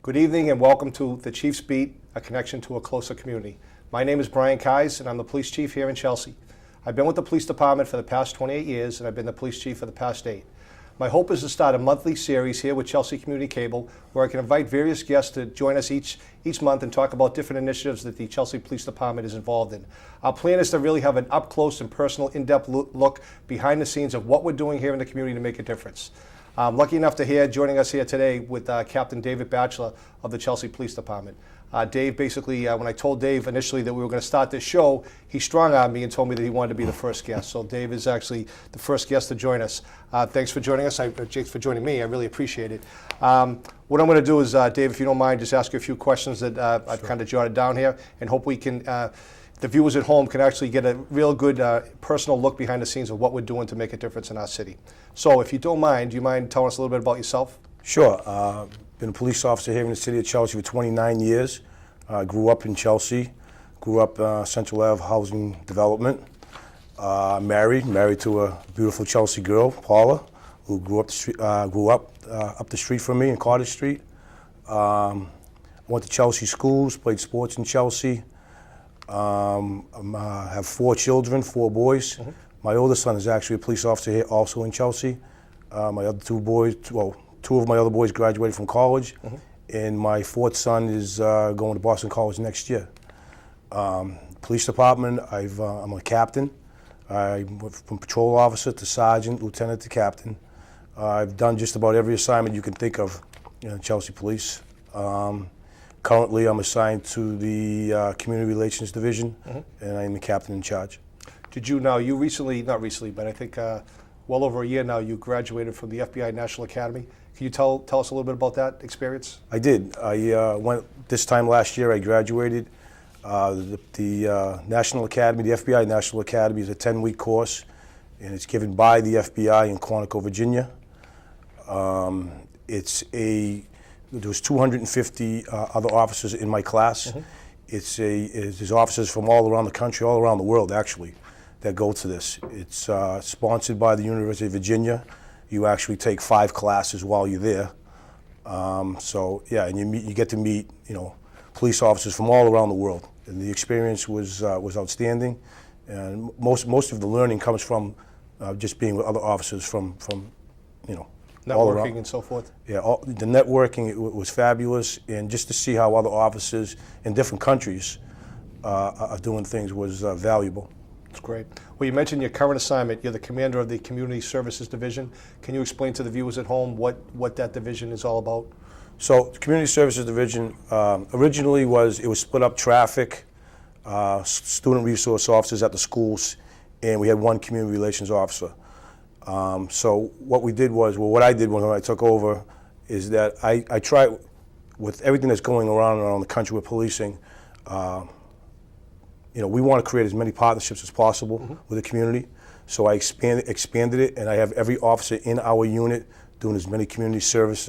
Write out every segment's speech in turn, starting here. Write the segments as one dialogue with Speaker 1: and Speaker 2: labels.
Speaker 1: Good evening and welcome to the Chief's Beat, a connection to a closer community. My name is Brian Keyes and I'm the police chief here in Chelsea. I've been with the police department for the past 28 years and I've been the police chief for the past 8. My hope is to start a monthly series here with Chelsea Community Cable where I can invite various guests to join us each month and talk about different initiatives that the Chelsea Police Department is involved in. Our plan is to really have an up-close and personal, in-depth look behind the scenes of what we're doing here in the community to make a difference. I'm lucky enough to joining us here today with Captain David Batchelor of the Chelsea Police Department. Dave, basically, when I told Dave initially that we were going to start this show, he strong-armed me and told me that he wanted to be the first guest. So Dave is actually the first guest to join us. Thanks for joining us. Thanks for joining me. I really appreciate it. What I'm going to do is, Dave, if you don't mind, just ask you a few questions that I've kind of jotted down here, and hope we can, the viewers at home can actually get a real good personal look behind the scenes of what we're doing to make a difference in our city. So if you don't mind, do you mind telling us a little bit about yourself?
Speaker 2: Sure. Been a police officer here in the city of Chelsea for 29 years. Grew up in Chelsea, grew up Central Ave Housing Development. Married to a beautiful Chelsea girl, Paula, who grew up the street from me in Carter Street. Went to Chelsea schools, played sports in Chelsea. I have 4 children, 4 boys. Mm-hmm. My oldest son is actually a police officer here, also in Chelsea. My other 2 boys, well, 2 of my other boys graduated from college, mm-hmm. and my 4th son is going to Boston College next year. Police department, I'm a captain. I went from patrol officer to sergeant, lieutenant to captain. I've done just about every assignment you can think of in Chelsea Police. Currently, I'm assigned to the Community Relations Division, mm-hmm. and I'm the captain in charge.
Speaker 1: Did you now, you recently, not recently, but I think well over a year now, you graduated from the FBI National Academy. Can you tell us a little bit about that experience?
Speaker 2: I did. I went this time last year. I graduated. The National Academy, the FBI National Academy, is a 10-week course, and it's given by the FBI in Quantico, Virginia. There was 250 other officers in my class. Mm-hmm. There's officers from all around the country, all around the world, actually, that go to this. It's sponsored by the University of Virginia. You actually take 5 classes while you're there. So yeah, and you get to meet, police officers from all around the world. And the experience was outstanding. And most of the learning comes from just being with other officers from
Speaker 1: networking and so forth.
Speaker 2: Yeah, the networking was fabulous, and just to see how other officers in different countries are doing things was valuable.
Speaker 1: That's great. Well, you mentioned your current assignment. You're the commander of the Community Services Division. Can you explain to the viewers at home what that division is all about?
Speaker 2: So, the Community Services Division originally was split up traffic, student resource officers at the schools, and we had 1 community relations officer. So what I did when I took over is that I tried, with everything that's going around the country with policing, we want to create as many partnerships as possible, mm-hmm. with the community. So I expanded it, and I have every officer in our unit doing as many community service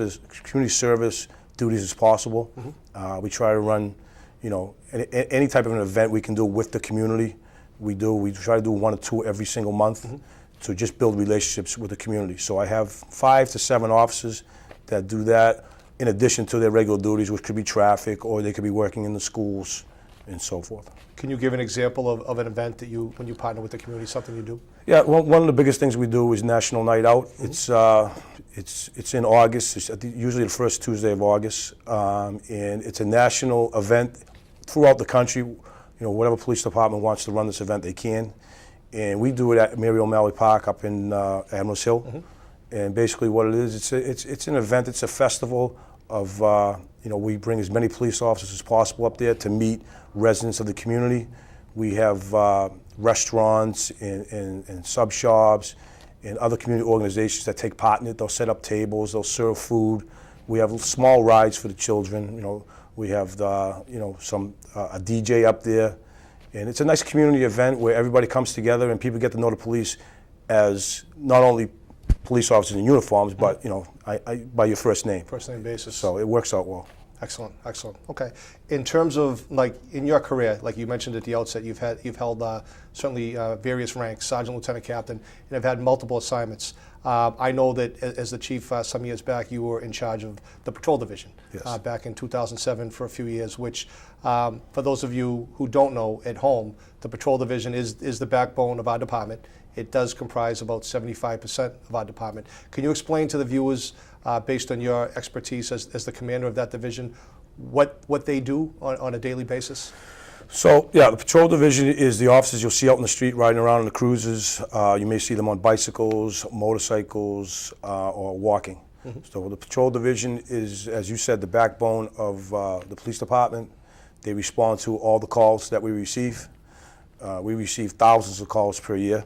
Speaker 2: duties as possible. Mm-hmm. We try to run, any type of an event we can do with the community. We try to do 1 or 2 every single month. Mm-hmm. To just build relationships with the community. So I have 5 to 7 officers that do that in addition to their regular duties, which could be traffic, or they could be working in the schools and so forth.
Speaker 1: Can you give an example of an event that when you partner with the community, something you do?
Speaker 2: Yeah, one of the biggest things we do is National Night Out. Mm-hmm. It's in August. It's usually the first Tuesday of August, and it's a national event throughout the country. Whatever police department wants to run this event, they can. And we do it at Mary O'Malley Park up in Admirals Hill. Mm-hmm. And basically what it is, it's an event, it's a festival of, we bring as many police officers as possible up there to meet residents of the community. We have restaurants and sub shops and other community organizations that take part in it. They'll set up tables, they'll serve food. We have small rides for the children. We have a DJ up there. And it's a nice community event where everybody comes together and people get to know the police as not only police officers in uniforms, but by your first name.
Speaker 1: First name basis.
Speaker 2: So it works out well.
Speaker 1: Excellent, excellent. Okay. In terms of, like, in your career, like you mentioned at the outset, you've held certainly various ranks, sergeant, lieutenant, captain, and have had multiple assignments. I know that as the chief some years back, you were in charge of the patrol division.
Speaker 2: Yes.
Speaker 1: Back in 2007 for a few years, which, for those of you who don't know at home, the patrol division is the backbone of our department. It does comprise about 75% of our department. Can you explain to the viewers, based on your expertise as the commander of that division, what they do on a daily basis?
Speaker 2: So, yeah, the patrol division is the officers you'll see out in the street riding around in the cruisers. You may see them on bicycles, motorcycles, or walking. Mm-hmm. So the patrol division is, as you said, the backbone of the police department. They respond to all the calls that we receive. We receive thousands of calls per year.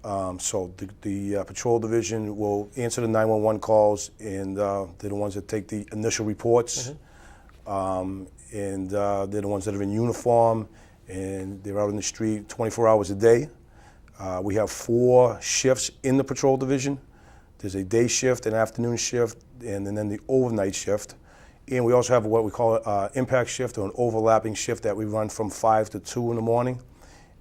Speaker 2: So the patrol division will answer the 911 calls, and they're the ones that take the initial reports. Mm-hmm. And they're the ones that are in uniform, and they're out in the street 24 hours a day. We have 4 shifts in the patrol division. There's a day shift, an afternoon shift, and then the overnight shift. And we also have what we call an impact shift, or an overlapping shift that we run from 5 to 2 in the morning.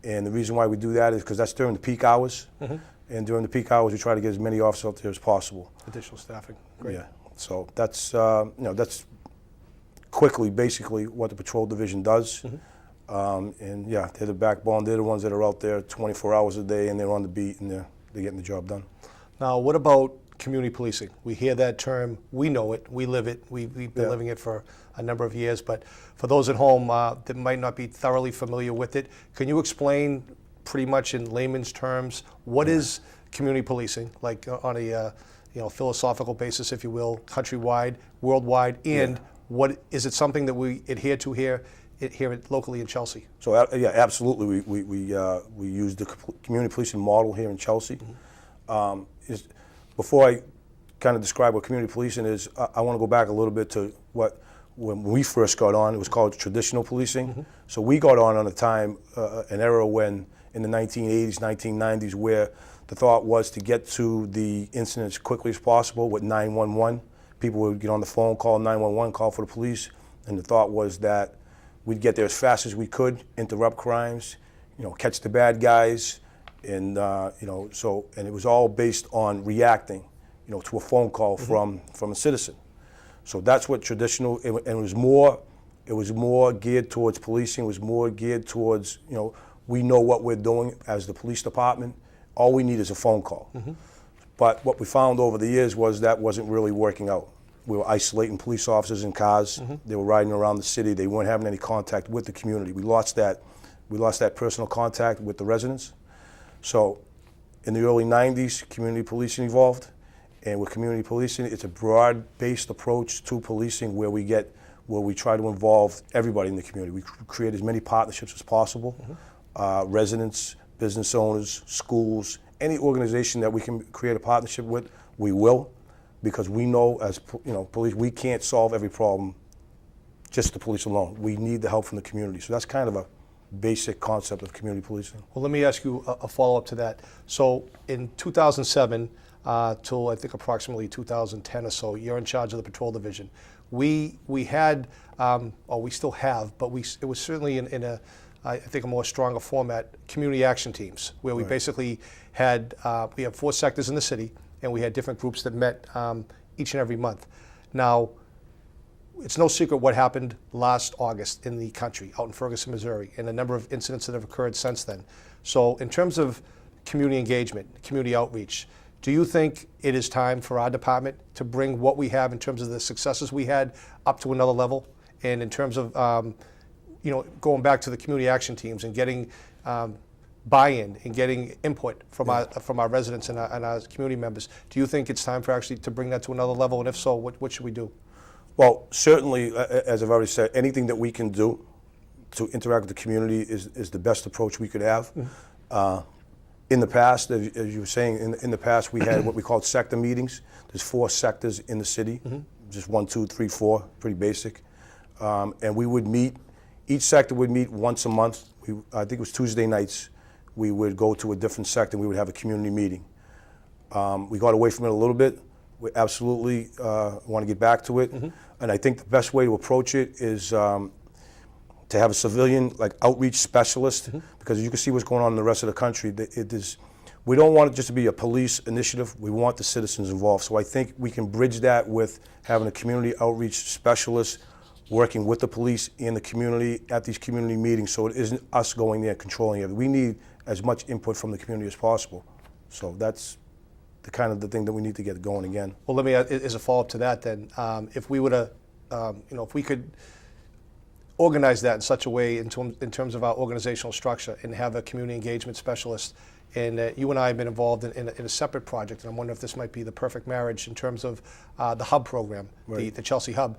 Speaker 2: And the reason why we do that is because that's during the peak hours. Mm-hmm. And during the peak hours, we try to get as many officers out there as possible.
Speaker 1: Additional staffing. Great.
Speaker 2: Yeah. So that's that's quickly basically what the patrol division does. Mm-hmm. And yeah, they're the backbone. They're the ones that are out there 24 hours a day, and they're on the beat, and they're getting the job done.
Speaker 1: Now, what about community policing? We hear that term, we know it, we live it, we've been living it for a number of years, but for those at home that might not be thoroughly familiar with it, can you explain pretty much in layman's terms what is community policing, like on a philosophical basis, if you will, countrywide, worldwide, and what is it something that we adhere to here locally in Chelsea?
Speaker 2: So yeah, absolutely, we use the community policing model here in Chelsea. Mm-hmm. Before I kind of describe what community policing is, I want to go back a little bit to when we first got on, it was called traditional policing. Mm-hmm. So we got on a time, an era when, in the 1980s, 1990s, where the thought was to get to the incident as quickly as possible with 911. People would get on the phone, call 911, call for the police, and the thought was that we'd get there as fast as we could, interrupt crimes, catch the bad guys, and and it was all based on reacting, to a phone call from a citizen. So that's what traditional, and it was more geared towards policing. It was more geared towards, we know what we're doing as the police department. All we need is a phone call. Mm-hmm. But what we found over the years was that wasn't really working out. We were isolating police officers in cars. Mm-hmm. They were riding around the city. They weren't having any contact with the community. We lost that personal contact with the residents. So in the early 90s, community policing evolved. And with community policing, it's a broad-based approach to policing where we try to involve everybody in the community. We create as many partnerships as possible. Mm-hmm. Residents, business owners, schools, any organization that we can create a partnership with, we will, because we know as police, we can't solve every problem just the police alone. We need the help from the community. So that's kind of a basic concept of community policing.
Speaker 1: Well, let me ask you a follow-up to that. So in 2007 till I think approximately 2010 or so, you're in charge of the patrol division. We had, or we still have, but it was certainly in a, I think, a more stronger format, community action teams, where we basically had, we have 4 sectors in the city, and we had different groups that met each and every month. Now, it's no secret what happened last August in the country, out in Ferguson, Missouri, and a number of incidents that have occurred since then. So in terms of community engagement, community outreach, do you think it is time for our department to bring what we have in terms of the successes we had up to another level? And in terms of going back to the community action teams and getting buy-in and getting input from our residents and our community members, do you think it's time for actually to bring that to another level? And if so, what should we do?
Speaker 2: Well, certainly, as I've already said, anything that we can do to interact with the community is the best approach we could have. Mm-hmm. In the past, as you were saying, in the past we had what we called sector meetings. There's 4 sectors in the city, mm-hmm. just 1, 2, 3, 4, pretty basic. And we would meet, each sector would meet once a month. I think it was Tuesday nights. We would go to a different sector and we would have a community meeting. We got away from it a little bit, We absolutely want to get back to it. And I think the best way to approach it is to have a civilian outreach specialist, because you can see what's going on in the rest of the country. We don't want it just to be a police initiative. We want the citizens involved. So I think we can bridge that with having a community outreach specialist working with the police in the community at these community meetings, so it isn't us going there controlling it. We need as much input from the community as possible. So that's the kind of the thing that we need to get going again.
Speaker 1: Well, let me, as a follow-up to that then, if we were to, if we could organize that in such a way in terms of our organizational structure and have a community engagement specialist, and you and I have been involved in a separate project, and I'm wondering if this might be the perfect marriage in terms of the Hub program,
Speaker 2: Right.
Speaker 1: the Chelsea Hub.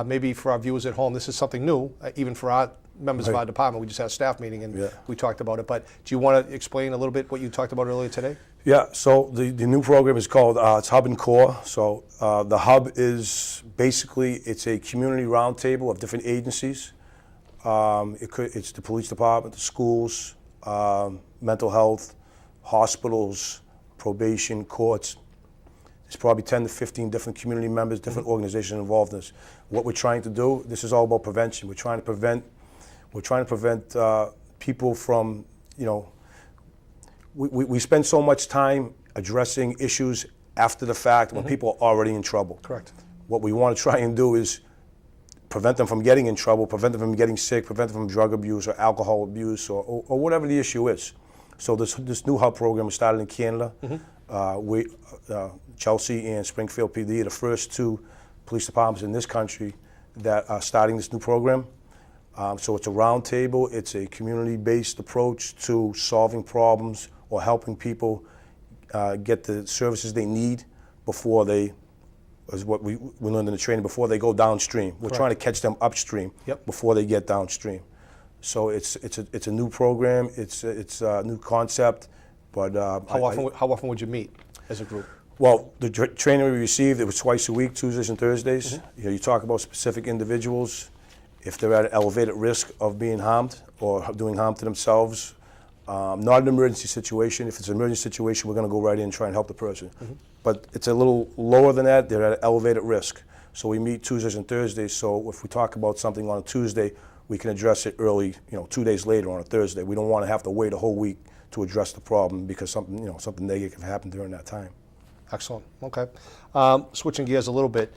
Speaker 1: Maybe for our viewers at home, this is something new, even for our members of our department. We just had a staff meeting and we talked about it, but do you want to explain a little bit what you talked about earlier today?
Speaker 2: Yeah, so the new program is called, it's Hub and Core. So the Hub is basically, it's a community roundtable of different agencies. It's the police department, the schools, mental health, hospitals, probation, courts. There's probably 10 to 15 different community members, different organizations involved in this. What we're trying to do, this is all about prevention. We're trying to prevent people from, we spend so much time addressing issues after the fact when people are already in trouble.
Speaker 1: Correct.
Speaker 2: What we want to try and do is prevent them from getting in trouble, prevent them from getting sick, prevent them from drug abuse or alcohol abuse or whatever the issue is. So this new Hub program was started in Canada. Chelsea and Springfield PD are the first two police departments in this country that are starting this new program. So it's a roundtable. It's a community-based approach to solving problems or helping people get the services they need before they, as what we learned in the training, before they go downstream. We're trying to catch them upstream before they get downstream. So it's a new program. It's a new concept. But
Speaker 1: how often would you meet as a group?
Speaker 2: Well, the training we received, it was twice a week, Tuesdays and Thursdays. You talk about specific individuals, if they're at an elevated risk of being harmed or doing harm to themselves. Not an emergency situation. If it's an emergency situation, we're going to go right in and try and help the person. But it's a little lower than that. They're at an elevated risk. So we meet Tuesdays and Thursdays. So if we talk about something on a Tuesday, we can address it early, 2 days later on a Thursday. We don't want to have to wait a whole week to address the problem because something negative happened during that time.
Speaker 1: Excellent. Okay. Switching gears a little bit,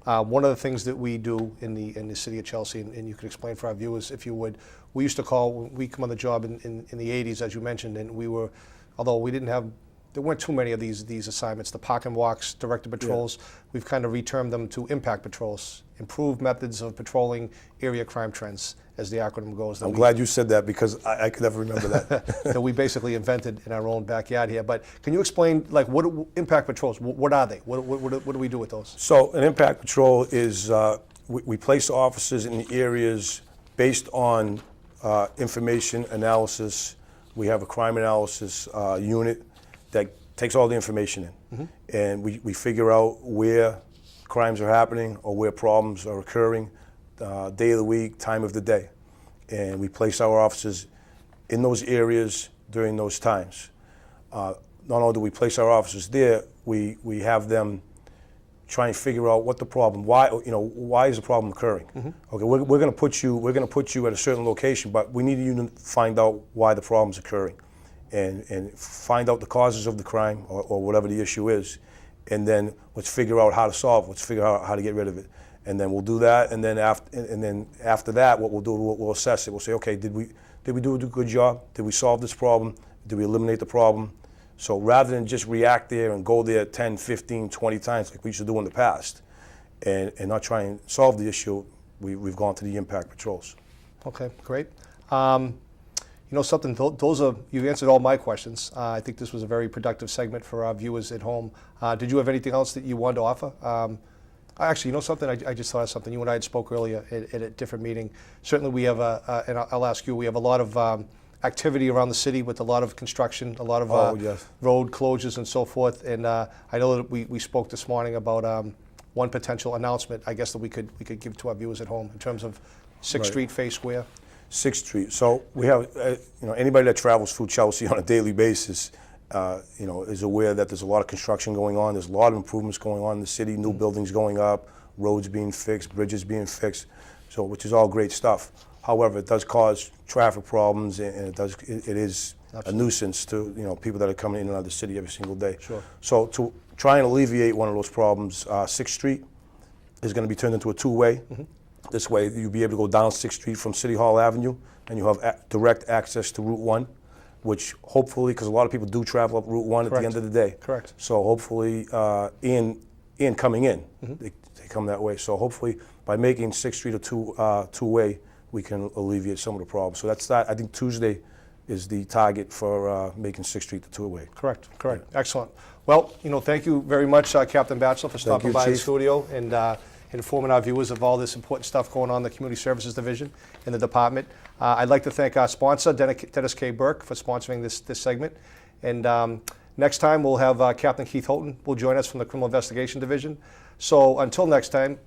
Speaker 1: one of the things that we do in the city of Chelsea, and you could explain for our viewers if you would, we used to call, when we come on the job in the 80s, as you mentioned, and we were, although we didn't have, there weren't too many of these assignments, the park and walks, directed patrols, we've kind of retermed them to impact patrols, improved methods of patrolling area crime trends, as the acronym goes.
Speaker 2: I'm glad you said that because I could never remember that.
Speaker 1: That we basically invented in our own backyard here. But can you explain, what impact patrols, what are they? What do we do with those?
Speaker 2: So an impact patrol is, we place officers in the areas based on information analysis. We have a crime analysis unit that takes all the information in. And we figure out where crimes are happening or where problems are occurring, day of the week, time of the day. And we place our officers in those areas during those times. Not only do we place our officers there, we have them try and figure out what the problem, why is the problem occurring? Okay, we're going to put you at a certain location, but we need you to find out why the problem's occurring, and find out the causes of the crime or whatever the issue is, and then let's figure out how to solve it. Let's figure out how to get rid of it, and then we'll do that. And then after that, what we'll do, we'll assess it. We'll say, okay, did we do a good job? Did we solve this problem? Did we eliminate the problem? So rather than just react there and go there 10, 15, 20 times like we used to do in the past, and not try and solve the issue, we've gone to the impact patrols.
Speaker 1: Okay, great. Something, you've answered all my questions. I think this was a very productive segment for our viewers at home. Did you have anything else that you wanted to offer? Actually, something, I just thought of something. You and I had spoke earlier at a different meeting. Certainly we have, and I'll ask you, we have a lot of activity around the city with a lot of construction, a lot of road closures and so forth. And I know that we spoke this morning about one potential announcement, I guess, that we could give to our viewers at home in terms of 6th Street, Fay Square.
Speaker 2: 6th Street. So we have, anybody that travels through Chelsea on a daily basis, is aware that there's a lot of construction going on. There's a lot of improvements going on in the city, new buildings going up, roads being fixed, bridges being fixed, so which is all great stuff. However, it does cause traffic problems, and it is a nuisance to people that are coming in and out of the city every single day.
Speaker 1: Sure.
Speaker 2: So to try and alleviate one of those problems, 6th Street is going to be turned into a two-way. This way, you'll be able to go down 6th Street from City Hall Avenue, and you have direct access to Route 1, which hopefully, because a lot of people do travel up Route 1 at the end of the day.
Speaker 1: Correct.
Speaker 2: So hopefully, in coming in, they come that way. So hopefully, by making 6th Street a two-way, we can alleviate some of the problems. So that's that. I think Tuesday is the target for making 6th Street the two-way.
Speaker 1: Correct. Excellent. Well, thank you very much, Captain Batchelor, for stopping by the studio and informing our viewers of all this important stuff going on in the Community Services Division in the department. I'd like to thank our sponsor, Dennis K. Burke, for sponsoring this segment. And next time we'll have Captain Keith Houghton will join us from the Criminal Investigation Division. So until next time,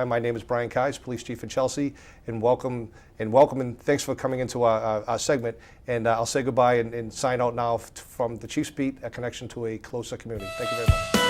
Speaker 1: my name is Brian Keyes, Police Chief in Chelsea, and welcome and thanks for coming into our segment. And I'll say goodbye and sign out now from the Chief's Beat, a connection to a closer community. Thank you very much.